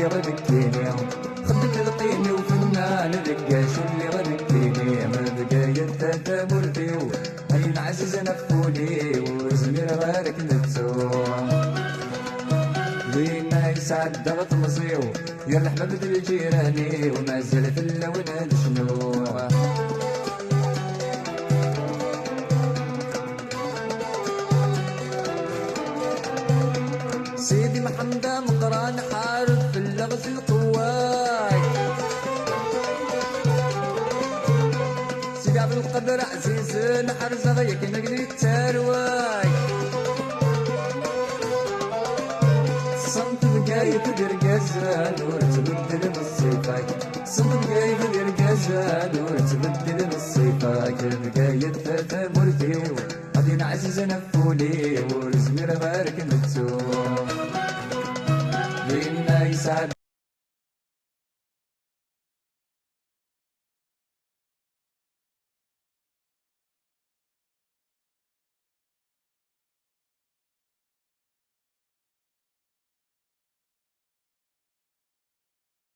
اللي غنكيني خدك لقيني وفنان رقاش اللي غنكيني ما بقايا تاتا مرتيو هاي نعزز نفولي وزمير غارك نتسو لينا يسعد ضغط مصيو يا الحباب ديال جيراني وما زال في اللون هاد شنو سيدي محمد مقران حارب في اللغز القواي سيدي عبد القادر عزيز نحرز غيك نقلي التارواي صمت بقاية درقازان ورتبدل نصيفاك صمت بقاية درقازان ورتبدل نصيفاك بقاية ثلاثة مرتي غادي نعزز نفولي والزمير غارك متسو لينا يسعد